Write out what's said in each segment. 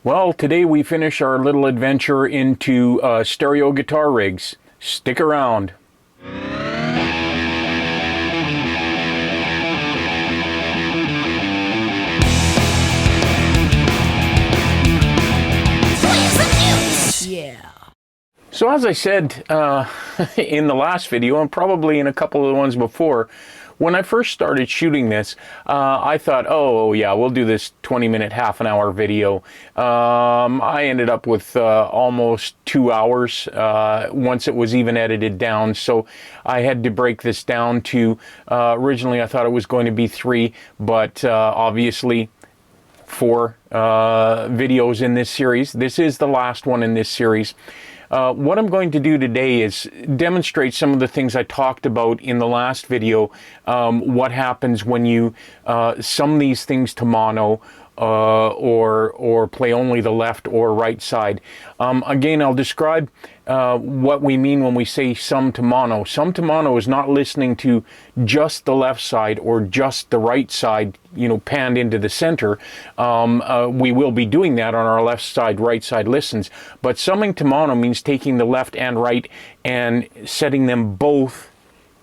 Well, today we finish our little adventure into stereo guitar rigs. Stick around. Yeah. So as I said in the last video, and probably in a couple of the ones before, when I first started shooting this, I thought, oh yeah, we'll do this 20-minute, half an hour video. I ended up with almost 2 hours once it was even edited down. So I had to break this down to, originally I thought it was going to be 3, but obviously 4 videos in this series. This is the last one in this series. What I'm going to do today is demonstrate some of the things I talked about in the last video. What happens when you sum these things to mono or play only the left or right side. Again, I'll describe what we mean when we say sum to mono. Sum to mono is not listening to just the left side or just the right side, you know, panned into the center. We will be doing that on our left side, right side listens. But summing to mono means taking the left and right and setting them both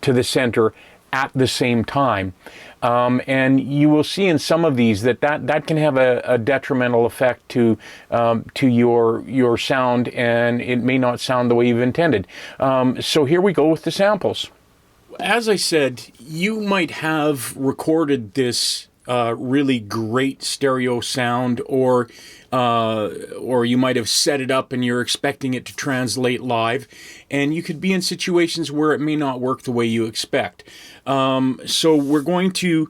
to the center at the same time. And you will see in some of these that can have a detrimental effect to your sound, and it may not sound the way you've intended. So here we go with the samples. As I said, you might have recorded this really great stereo sound, or you might have set it up and you're expecting it to translate live, and you could be in situations where it may not work the way you expect. So we're going to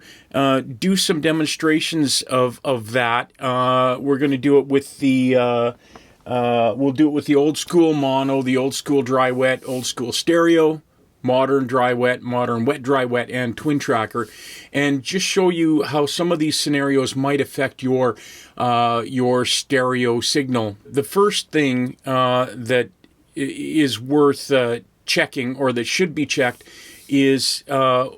do some demonstrations of that. We're going to do it with the we'll do it with the old school mono, the old school dry wet, old school stereo, modern dry wet, modern wet dry wet, and twin tracker, and just show you how some of these scenarios might affect your stereo signal. The first thing that is worth checking, or that should be checked, is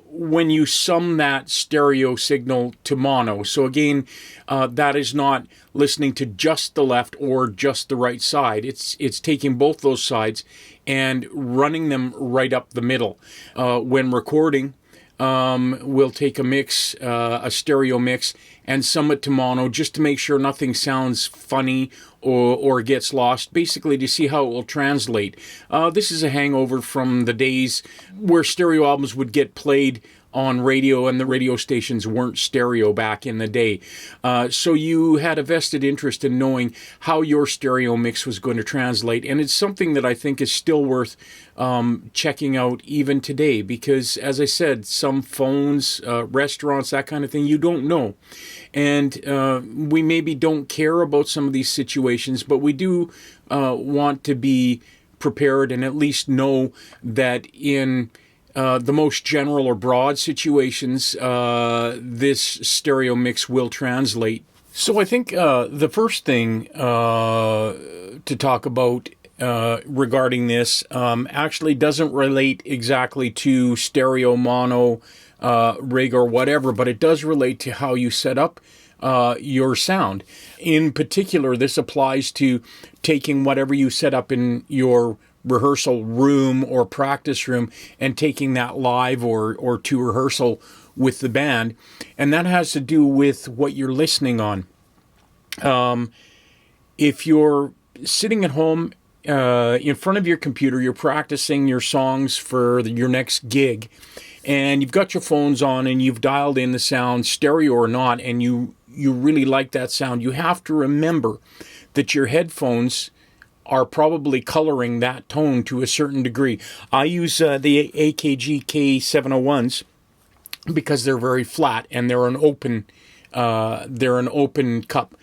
when you sum that stereo signal to mono. So again, that is not listening to just the left or just the right side. It's taking both those sides and running them right up the middle. When recording, we'll take a mix, a stereo mix, and sum it to mono just to make sure nothing sounds funny or gets lost, basically to see how it will translate. This is a hangover from the days where stereo albums would get played on radio, and the radio stations weren't stereo back in the day. So you had a vested interest in knowing how your stereo mix was going to translate, and it's something that I think is still worth checking out even today, because as I said, some phones, restaurants, that kind of thing, you don't know. And we maybe don't care about some of these situations, but we do want to be prepared and at least know that in the most general or broad situations, this stereo mix will translate. So I think the first thing to talk about regarding this actually doesn't relate exactly to stereo, mono, rig, or whatever, but it does relate to how you set up your sound. In particular, this applies to taking whatever you set up in your rehearsal room or practice room and taking that live or to rehearsal with the band, and that has to do with what you're listening on. If you're sitting at home in front of your computer, you're practicing your songs for your next gig, and you've got your phones on and you've dialed in the sound, stereo or not, and you really like that sound, you have to remember that your headphones are probably coloring that tone to a certain degree. I use the AKG K701s because they're very flat and they're an open cup.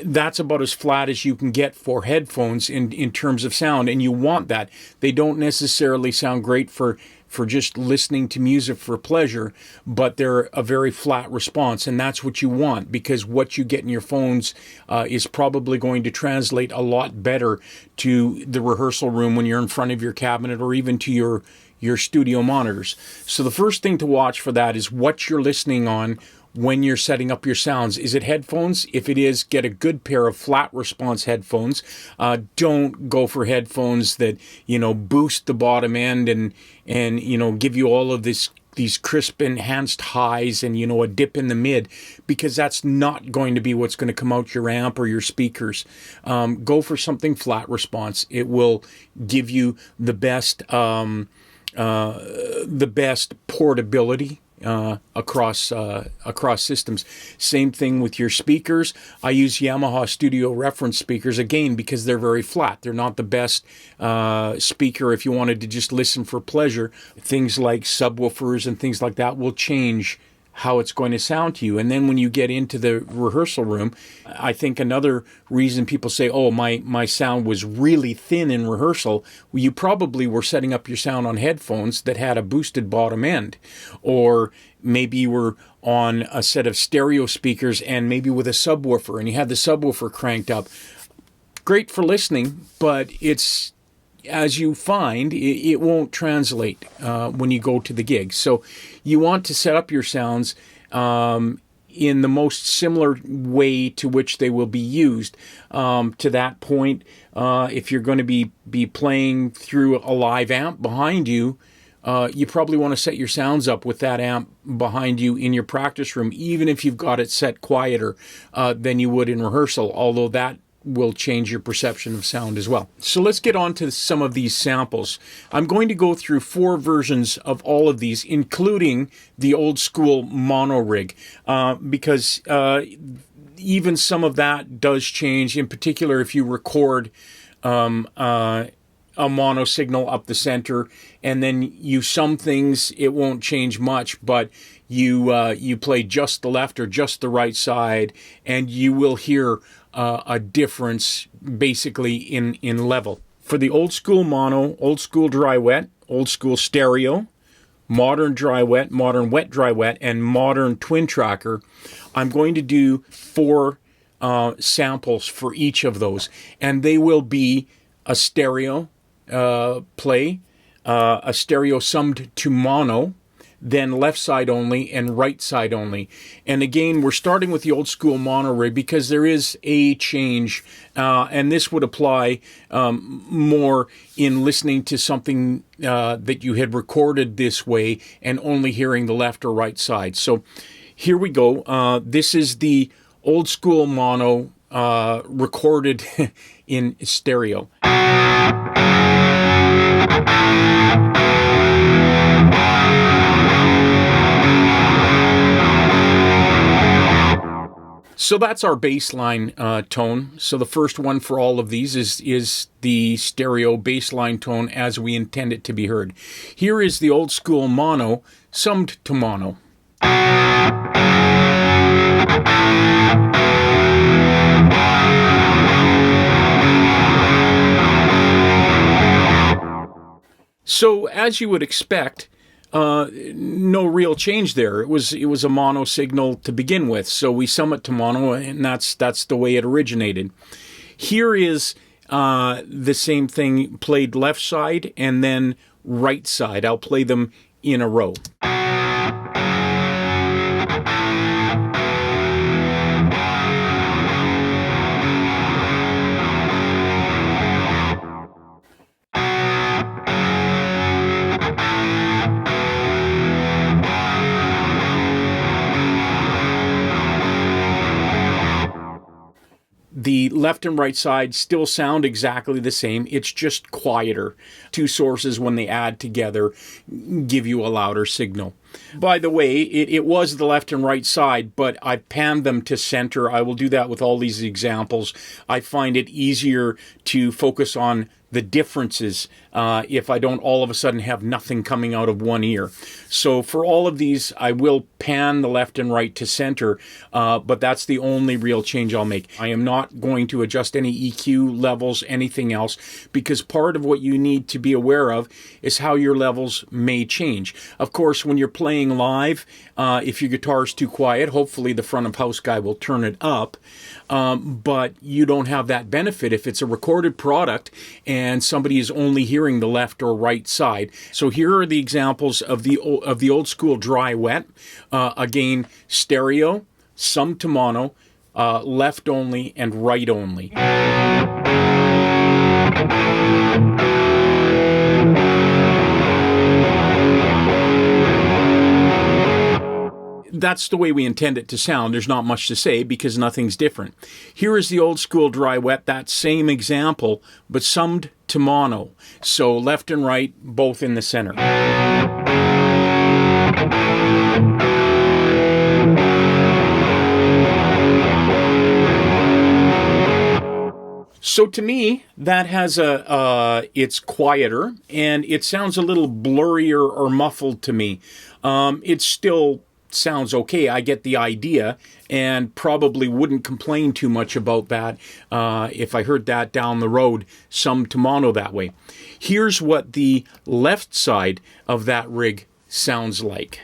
That's about as flat as you can get for headphones in terms of sound, and you want that. They don't necessarily sound great for just listening to music for pleasure, but they're a very flat response, and that's what you want, because what you get in your phones is probably going to translate a lot better to the rehearsal room when you're in front of your cabinet, or even to your studio monitors. So the first thing to watch for that is what you're listening on when you're setting up your sounds. Is it headphones? If it is, get a good pair of flat response headphones. Don't go for headphones that, boost the bottom end and give you all of these crisp enhanced highs and, a dip in the mid, because that's not going to be what's going to come out your amp or your speakers. Go for something flat response. It will give you the best portability across systems. Same thing with your speakers. I use Yamaha Studio reference speakers, again, because they're very flat. They're not the best speaker if you wanted to just listen for pleasure. Things like subwoofers and things like that will change how it's going to sound to you. And then when you get into the rehearsal room, I think another reason people say, oh, my sound was really thin in rehearsal, well, you probably were setting up your sound on headphones that had a boosted bottom end. Or maybe you were on a set of stereo speakers and maybe with a subwoofer, and you had the subwoofer cranked up. Great for listening, but it's, as you find, it won't translate when you go to the gig. So you want to set up your sounds in the most similar way to which they will be used. To that point, if you're going to be playing through a live amp behind you, you probably want to set your sounds up with that amp behind you in your practice room, even if you've got it set quieter than you would in rehearsal, although that will change your perception of sound as well. So let's get on to some of these samples. I'm going to go through 4 versions of all of these, including the old school mono rig, because even some of that does change, in particular if you record a mono signal up the center, and then you sum things, it won't change much, but you play just the left or just the right side, and you will hear a difference basically in level. For the old school mono, old school dry wet, old school stereo, modern dry wet, modern wet dry wet, and modern twin tracker, I'm going to do 4 samples for each of those, and they will be a stereo play, a stereo summed to mono, then left side only and right side only. And again, we're starting with the old school mono rig because there is a change, and this would apply more in listening to something that you had recorded this way and only hearing the left or right side. So here we go. This is the old school mono recorded in stereo. So that's our baseline tone. So the first one for all of these is the stereo baseline tone as we intend it to be heard. Here is the old school mono summed to mono. So as you would expect, no real change there. It was a mono signal to begin with, so we sum it to mono, and that's the way it originated. Here is the same thing played left side and then right side. I'll play them in a row. The left and right side still sound exactly the same. It's just quieter. 2 sources, when they add together, give you a louder signal. By the way, it was the left and right side, but I panned them to center. I will do that with all these examples. I find it easier to focus on the differences if I don't all of a sudden have nothing coming out of one ear. So for all of these, I will pan the left and right to center, but that's the only real change I'll make. I am not going to adjust any EQ levels, anything else, because part of what you need to be aware of is how your levels may change. Of course, when you're playing live, if your guitar is too quiet, hopefully the front of house guy will turn it up, but you don't have that benefit if it's a recorded product and and somebody is only hearing the left or right side. So here are the examples of the old school dry wet. Again, stereo, some to mono, left only, and right only. That's the way we intend it to sound. There's not much to say because nothing's different. Here is the old school dry wet, that same example, but summed to mono. So left and right, both in the center. So to me, that has it's quieter and it sounds a little blurrier or muffled to me. It still sounds okay. I get the idea and probably wouldn't complain too much about that if I heard that down the road, some to mono that way. Here's what the left side of that rig sounds like.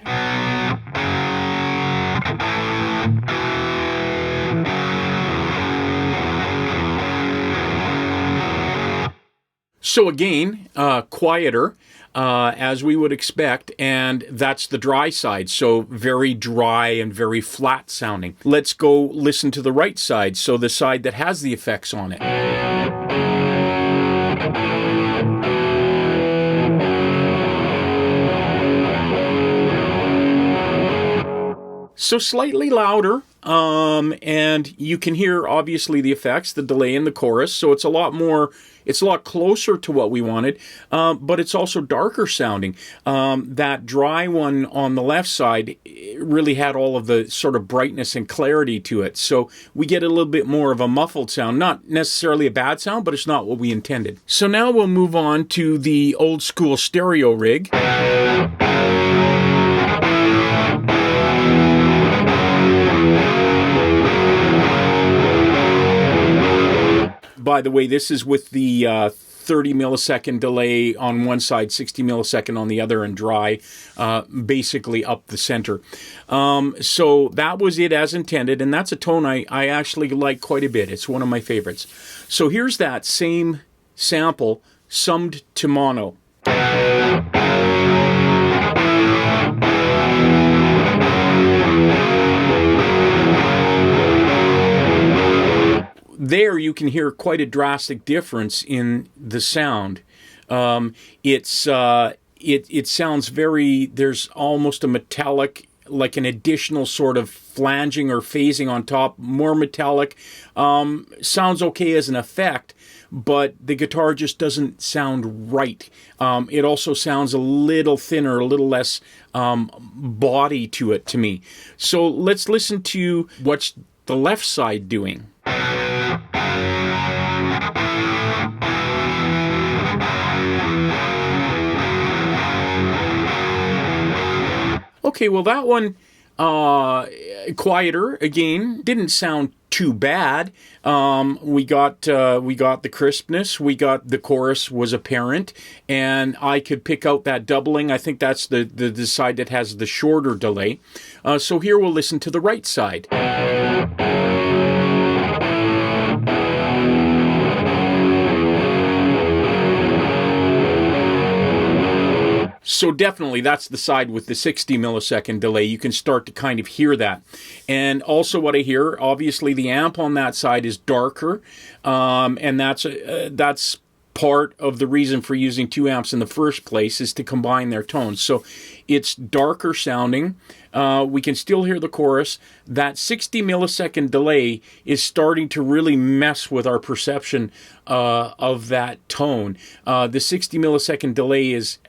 So again, quieter, as we would expect, and that's the dry side, so very dry and very flat sounding. Let's go listen to the right side, so the side that has the effects on it. So slightly louder, and you can hear obviously the effects, the delay in the chorus, so it's a lot closer to what we wanted, but it's also darker sounding. That dry one on the left side really had all of the sort of brightness and clarity to it, so we get a little bit more of a muffled sound. Not necessarily a bad sound, but it's not what we intended. So now we'll move on to the old school stereo rig. By the way, this is with the 30 millisecond delay on one side, 60 millisecond on the other, and dry, basically up the center. So that was it as intended, and that's a tone I actually like quite a bit. It's one of my favorites. So here's that same sample summed to mono. There you can hear quite a drastic difference in the sound. It sounds very, there's almost a metallic, like an additional sort of flanging or phasing on top, more metallic. Sounds okay as an effect, but the guitar just doesn't sound right. It also sounds a little thinner, a little less body to it to me. So let's listen to what's the left side doing. Okay, well that one, quieter again, didn't sound too bad. We got the crispness, we got the chorus was apparent, and I could pick out that doubling. I think that's the side that has the shorter delay. So here we'll listen to the right side. So definitely that's the side with the 60 millisecond delay. You can start to kind of hear that. And also what I hear, obviously the amp on that side is darker, and that's part of the reason for using two amps in the first place, is to combine their tones. So it's darker sounding. We can still hear the chorus. That 60 millisecond delay is starting to really mess with our perception of that tone. The 60 millisecond delay is,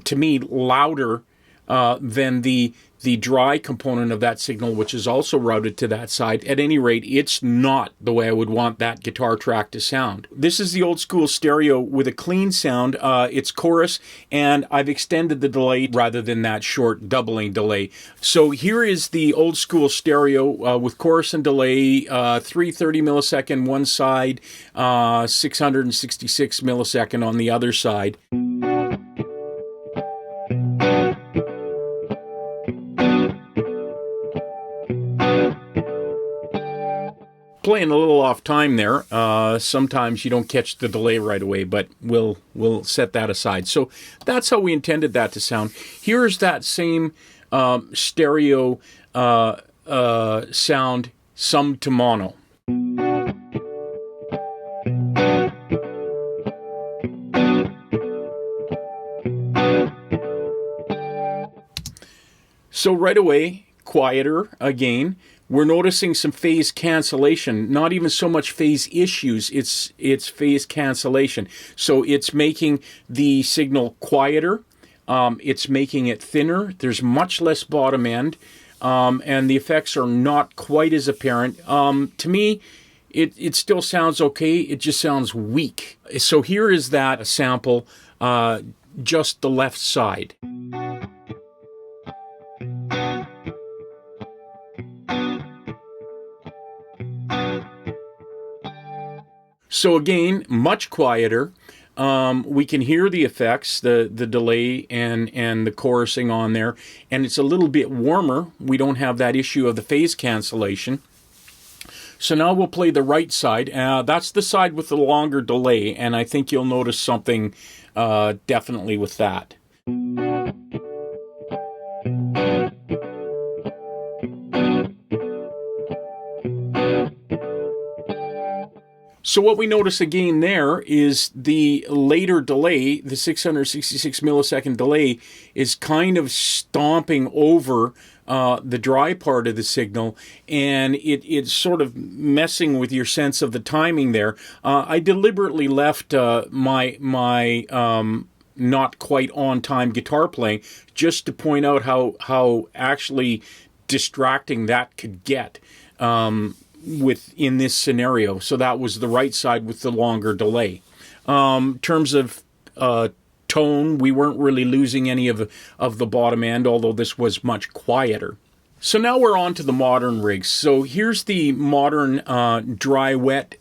to me, louder than the dry component of that signal, which is also routed to that side. At any rate, it's not the way I would want that guitar track to sound. This is the old school stereo with a clean sound. It's chorus, and I've extended the delay rather than that short doubling delay. So here is the old school stereo with chorus and delay, 330 millisecond one side, 666 millisecond on the other side. playing a little off time there. Sometimes you don't catch the delay right away, but we'll set that aside. So that's how we intended that to sound. Here's that same stereo sound, sum to mono. So right away, quieter again. We're noticing some phase cancellation, not even so much phase issues, it's phase cancellation. So it's making the signal quieter, it's making it thinner, there's much less bottom end, and the effects are not quite as apparent. To me, it still sounds okay, it just sounds weak. So here is that sample, just the left side. So again, much quieter. We can hear the effects, the delay and the chorusing on there, and it's a little bit warmer. We don't have that issue of the phase cancellation. So now we'll play the right side. That's the side with the longer delay, and I think you'll notice something definitely with that. So what we notice again there is the later delay, the 666 millisecond delay, is kind of stomping over the dry part of the signal, and it's sort of messing with your sense of the timing there. I deliberately left my not quite on time guitar playing just to point out how actually distracting that could get. In this scenario. So that was the right side with the longer delay. In terms of tone, we weren't really losing any of the bottom end, although this was much quieter. So now we're on to the modern rigs. So here's the modern dry-wet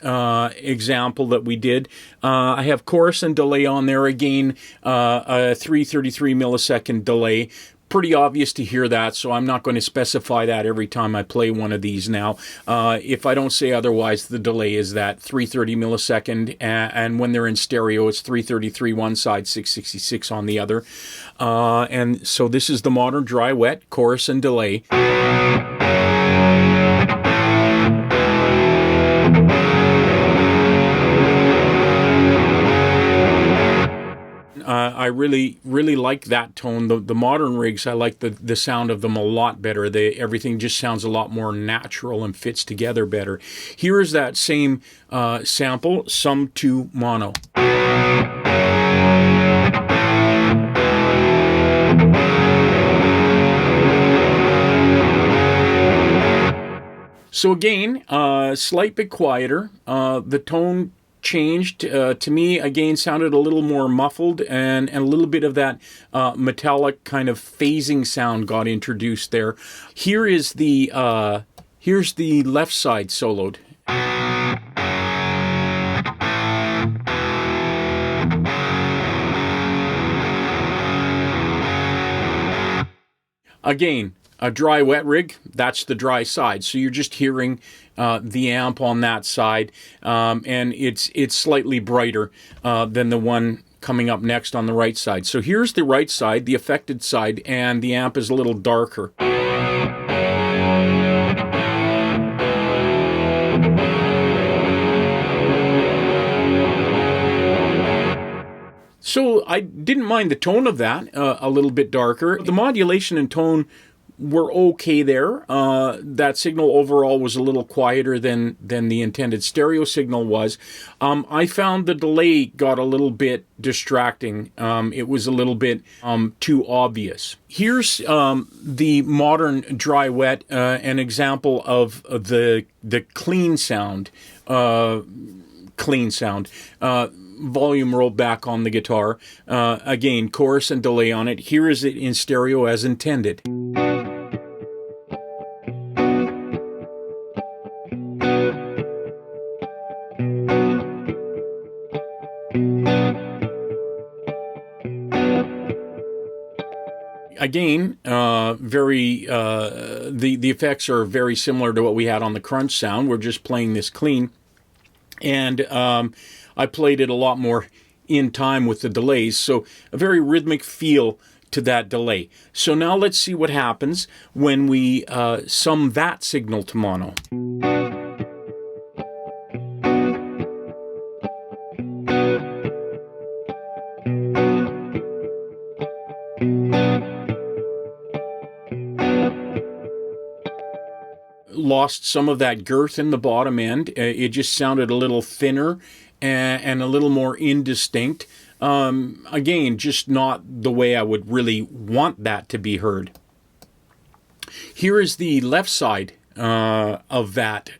example that we did. I have chorus and delay on there again, a 333 millisecond delay. Pretty obvious to hear that, so I'm not going to specify that every time I play one of these now. If I don't say otherwise, the delay is that 330 millisecond, and when they're in stereo, it's 333 one side, 666 on the other. And so this is the modern dry-wet, chorus and delay. I really like that tone. The modern rigs, I like the sound of them a lot better. Everything just sounds a lot more natural and fits together better. Here is that same sample, sum to mono. So again, slight bit quieter. The tone changed to me, again, sounded a little more muffled, and a little bit of that metallic kind of phasing sound got introduced there. Here's the left side soloed. Again, a dry-wet rig, that's the dry side. So you're just hearing the amp on that side, and it's slightly brighter than the one coming up next on the right side. So here's the right side, the affected side, and the amp is a little darker. So I didn't mind the tone of that, a little bit darker. The modulation and tone were okay there. That signal overall was a little quieter than the intended stereo signal was. I found the delay got a little bit distracting. It was a little bit too obvious. Here's the modern dry-wet, an example of the clean sound. Volume rolled back on the guitar. Again, chorus and delay on it. Here is it in stereo as intended. Again, the effects are very similar to what we had on the crunch sound. We're just playing this clean. And I played it a lot more in time with the delays. So a very rhythmic feel to that delay. So now let's see what happens when we sum that signal to mono. Lost some of that girth in the bottom end. It just sounded a little thinner and a little more indistinct. Again, just not the way I would really want that to be heard. Here is the left side of that.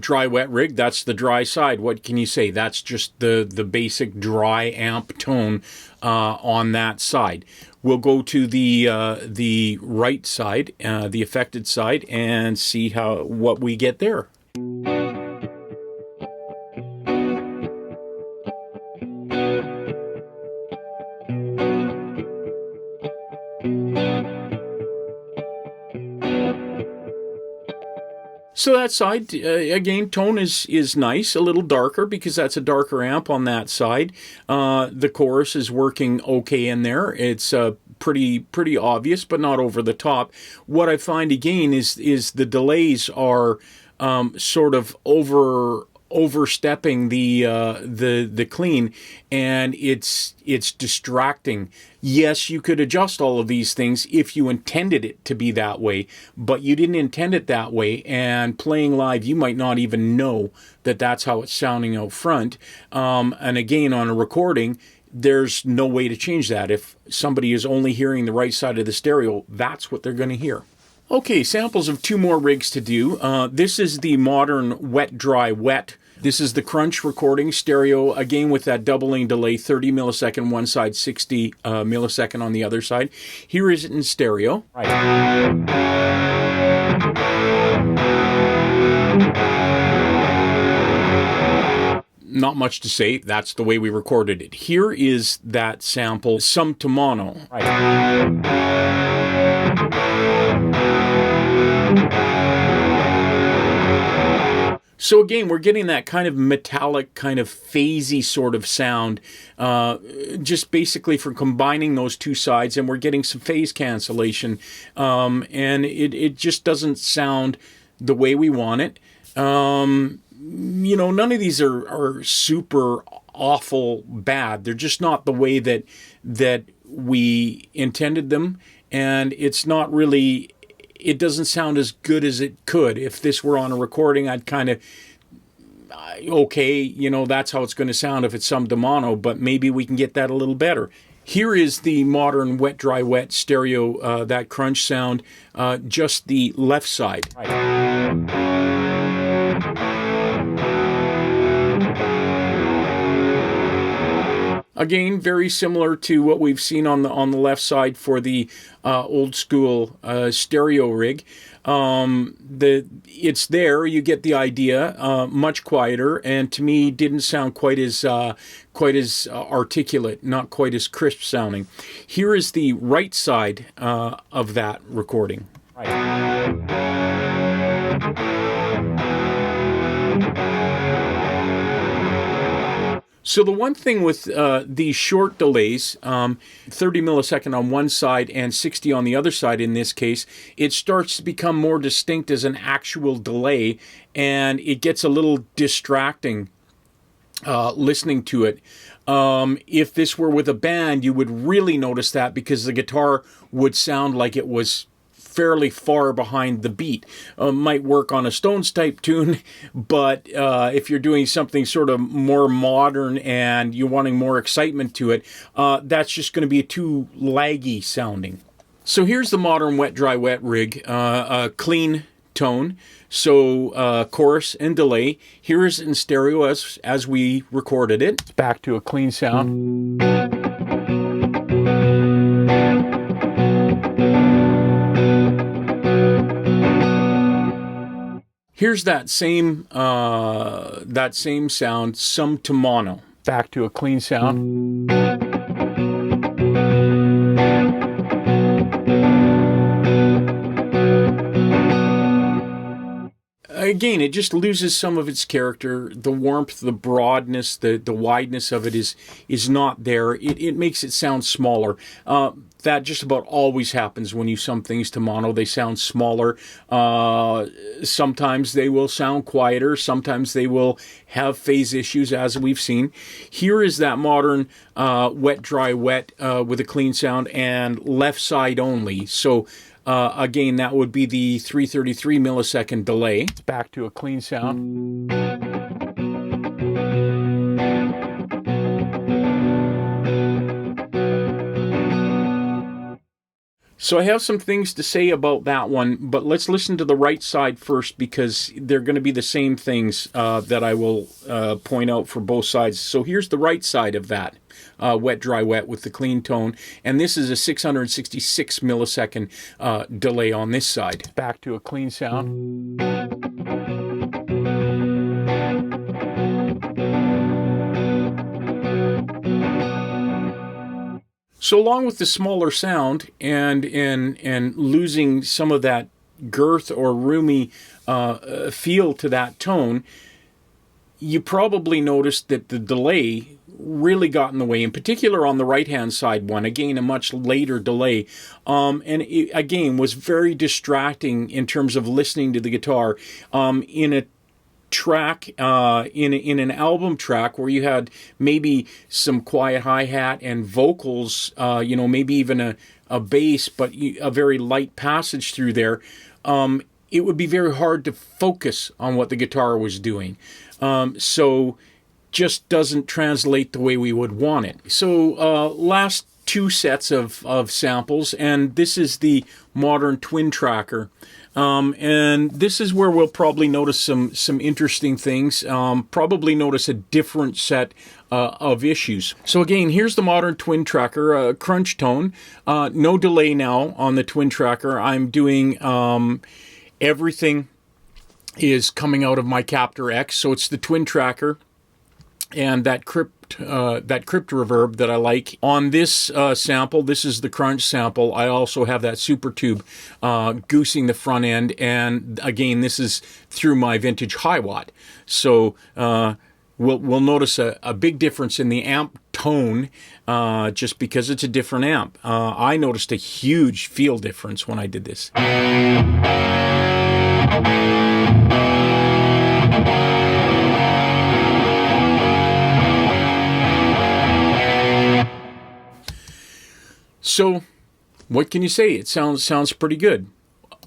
Dry wet rig, that's the dry side. What can you say? That's just the basic dry amp tone on that side. We'll go to the right side, the affected side, and see what we get there. So that side, again, tone is nice, a little darker because that's a darker amp on that side. The chorus is working okay in there. It's pretty obvious, but not over the top. What I find again is the delays are sort of overstepping the clean, and it's distracting. Yes, you could adjust all of these things if you intended it to be that way, but you didn't intend it that way, and playing live you might not even know that that's how it's sounding out front. And again, on a recording, there's no way to change that. If somebody is only hearing the right side of the stereo, that's what they're going to hear. Okay, samples of two more rigs to do. This is the modern wet, dry, wet. This is the crunch recording stereo, again with that doubling delay, 30 millisecond one side, 60 millisecond on the other side. Here is it in stereo. Not much to say, that's the way we recorded it. Here is that sample summed to mono. So again, we're getting that kind of metallic, kind of phasey sort of sound, just basically from combining those two sides, and we're getting some phase cancellation, and it just doesn't sound the way we want it. You know, none of these are super awful bad. They're just not the way that we intended them, and it's not really... It doesn't sound as good as it could. If this were on a recording, I'd kind of, okay, you know, that's how it's going to sound if it's summed to mono, but maybe we can get that a little better. Here is the modern wet, dry, wet stereo, that crunch sound, just the left side. Again, very similar to what we've seen on the left side for the old school stereo rig. It's there. You get the idea. Much quieter, and to me, didn't sound quite as articulate, not quite as crisp sounding. Here is the right side of that recording. So the one thing with these short delays, 30 millisecond on one side and 60 on the other side in this case, it starts to become more distinct as an actual delay, and it gets a little distracting listening to it. If this were with a band, you would really notice that because the guitar would sound like it was fairly far behind the beat. Might work on a Stones type tune, but if you're doing something sort of more modern and you're wanting more excitement to it, that's just going to be too laggy sounding. So here's the modern wet, dry, wet rig, a clean tone. So chorus and delay. Here is in stereo as we recorded it. Back to a clean sound. Here's that same sound, summed to mono. Back to a clean sound. Again, it just loses some of its character. The warmth, the broadness, the wideness of it is not there. It makes it sound smaller. That just about always happens when you sum things to mono. They sound smaller. Sometimes they will sound quieter. Sometimes they will have phase issues, as we've seen. Here is that modern wet, dry, wet with a clean sound and left side only. So again, that would be the 333 millisecond delay. Back to a clean sound. So I have some things to say about that one, but let's listen to the right side first because they're going to be the same things that I will point out for both sides. So here's the right side of that. Wet, dry, wet with the clean tone. And this is a 666 millisecond delay on this side. Back to a clean sound. So along with the smaller sound and losing some of that girth or roomy feel to that tone, you probably noticed that the delay really got in the way, in particular on the right-hand side one. Again, a much later delay. And it, again, was very distracting in terms of listening to the guitar. In a track, in an album track where you had maybe some quiet hi-hat and vocals, maybe even a bass, but a very light passage through there, it would be very hard to focus on what the guitar was doing. So just doesn't translate the way we would want it. So last two sets of samples, and this is the modern twin tracker. And this is where we'll probably notice some interesting things, probably notice a different set of issues. So again, here's the modern twin tracker, crunch tone, no delay now on the twin tracker. I'm doing everything is coming out of my Captor X, so it's the twin tracker and that crypt reverb that I like. On this sample, this is the crunch sample, I also have that super tube goosing the front end, and again, this is through my vintage Hiwatt. So we'll notice a big difference in the amp tone just because it's a different amp. I noticed a huge feel difference when I did this. So, what can you say? It sounds pretty good.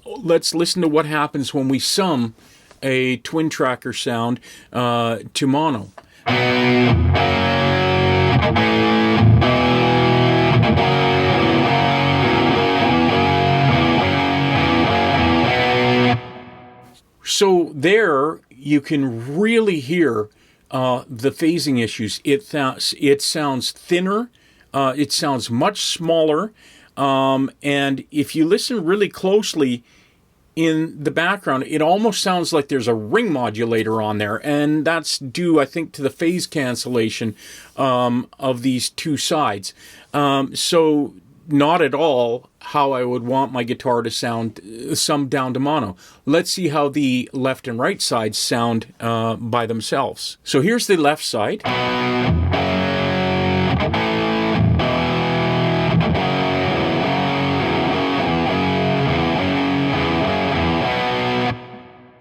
Let's listen to what happens when we sum a twin tracker sound to mono. So there you can really hear the phasing issues. It sounds thinner. It sounds much smaller, and if you listen really closely in the background, it almost sounds like there's a ring modulator on there, and that's due, I think, to the phase cancellation of these two sides. So not at all how I would want my guitar to sound summed down to mono. Let's see how the left and right sides sound by themselves. So here's the left side.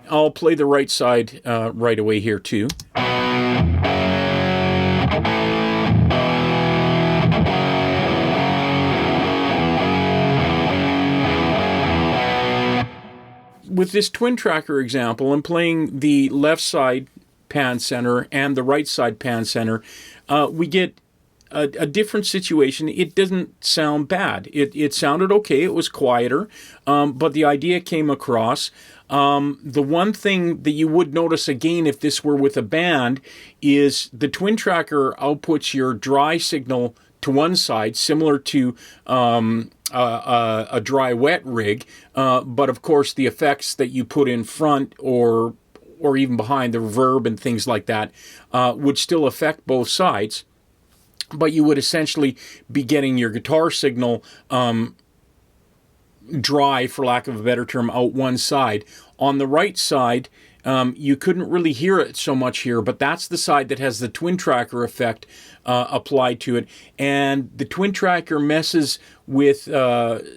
I'll play the right side right away here too. With this twin tracker example, I'm playing the left side pan center and the right side pan center. We get a different situation. It doesn't sound bad. It sounded okay. It was quieter, but the idea came across. The one thing that you would notice again if this were with a band is the twin tracker outputs your dry signal to one side, similar to a dry wet rig, but of course the effects that you put in front or even behind, the reverb and things like that, would still affect both sides. But you would essentially be getting your guitar signal dry, for lack of a better term, out one side. On the right side, you couldn't really hear it so much here, but that's the side that has the twin tracker effect applied to it. And the twin tracker messes with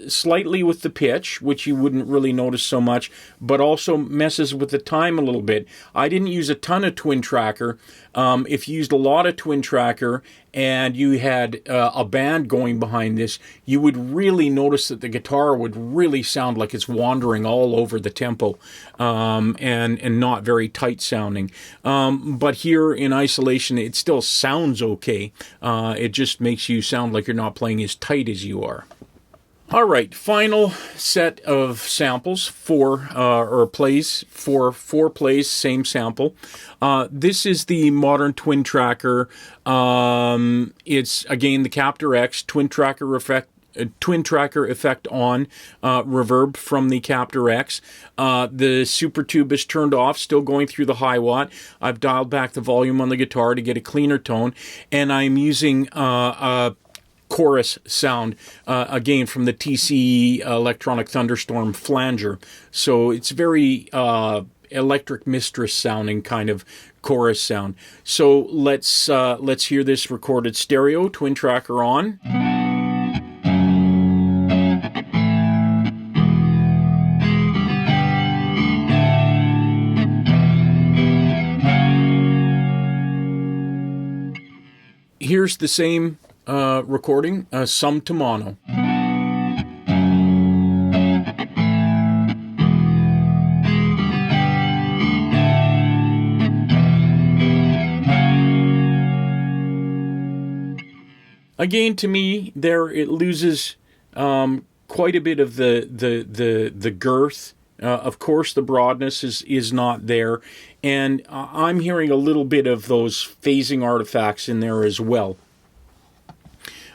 slightly with the pitch, which you wouldn't really notice so much, but also messes with the time a little bit. I didn't use a ton of twin tracker. If you used a lot of twin tracker and you had a band going behind this, you would really notice that the guitar would really sound like it's wandering all over the tempo, and not very tight sounding. But here in isolation, it still sounds okay. It just makes you sound like you're not playing as tight as you are. All right, final set of samples, four plays, same sample. This is the modern twin tracker. It's again the Captor X twin tracker effect on reverb from the Captor X. The super tube is turned off, still going through the Hiwatt. I've dialed back the volume on the guitar to get a cleaner tone, and I'm using a chorus sound, again from the TC Electronic Thunderstorm flanger. So it's very Electric Mistress sounding kind of chorus sound. So let's hear this recorded stereo, twin tracker on. Here's the same recording, sum to mono. Again, to me, there it loses quite a bit of the girth. Of course, the broadness is not there, and I'm hearing a little bit of those phasing artifacts in there as well.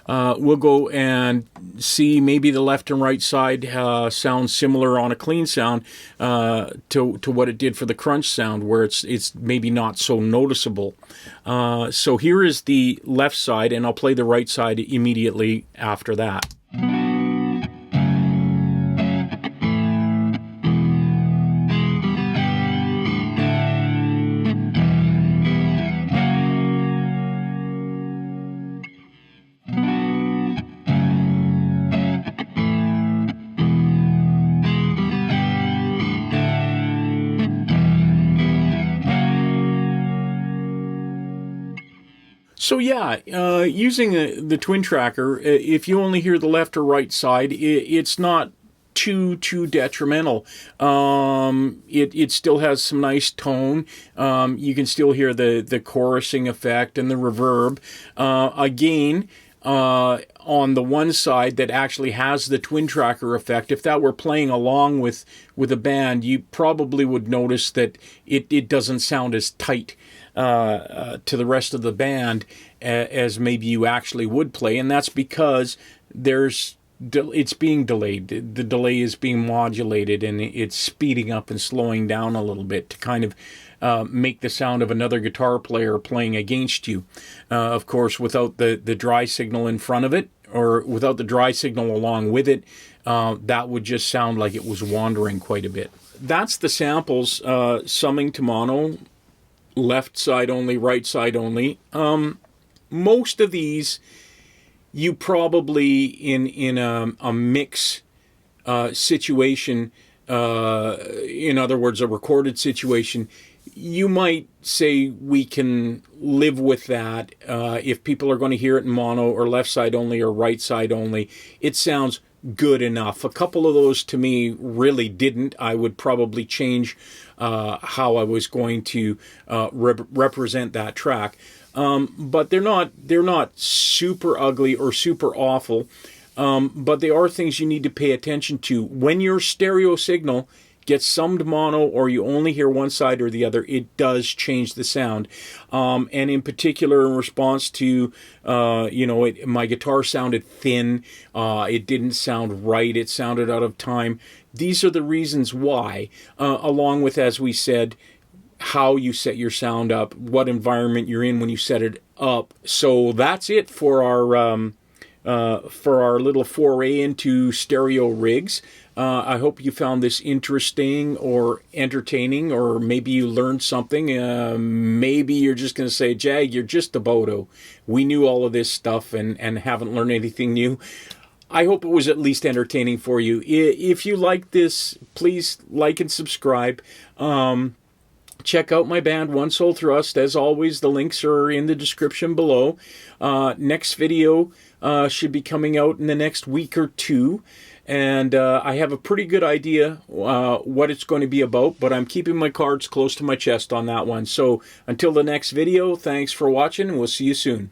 We'll go and see maybe the left and right side sounds similar on a clean sound to what it did for the crunch sound, where it's maybe not so noticeable. So here is the left side, and I'll play the right side immediately after that. So yeah, using the twin tracker, if you only hear the left or right side, it's not too detrimental. It still has some nice tone. You can still hear the chorusing effect and the reverb. Again, on the one side that actually has the twin tracker effect, if that were playing along with a band, you probably would notice that it doesn't sound as tight to the rest of the band as maybe you actually would play, and that's because it's being delayed. The delay is being modulated, and it's speeding up and slowing down a little bit to kind of make the sound of another guitar player playing against you. Of course, without the dry signal in front of it, or without the dry signal along with it, that would just sound like it was wandering quite a bit. That's the samples, summing to mono, left side only, right side only. Most of these, you probably in a mix situation, in other words, a recorded situation, you might say we can live with that. If people are going to hear it in mono or left side only or right side only, it sounds good enough. A couple of those to me really didn't. I would probably change how I was going to represent that track. But they're not super ugly or super awful. But they are things you need to pay attention to. When your stereo signal get summed mono or you only hear one side or the other, it does change the sound. And in particular, in response to, my guitar sounded thin, it didn't sound right, it sounded out of time. These are the reasons why, along with, as we said, how you set your sound up, what environment you're in when you set it up. So that's it for our little foray into stereo rigs. I hope you found this interesting or entertaining, or maybe you learned something. Maybe you're just going to say, Jag, you're just a bodo. We knew all of this stuff and haven't learned anything new. I hope it was at least entertaining for you. If you like this, please like and subscribe. Check out my band, One Soul Thrust. As always, the links are in the description below. Next video should be coming out in the next week or two. And I have a pretty good idea what it's going to be about, but I'm keeping my cards close to my chest on that one. So until the next video, thanks for watching, and we'll see you soon.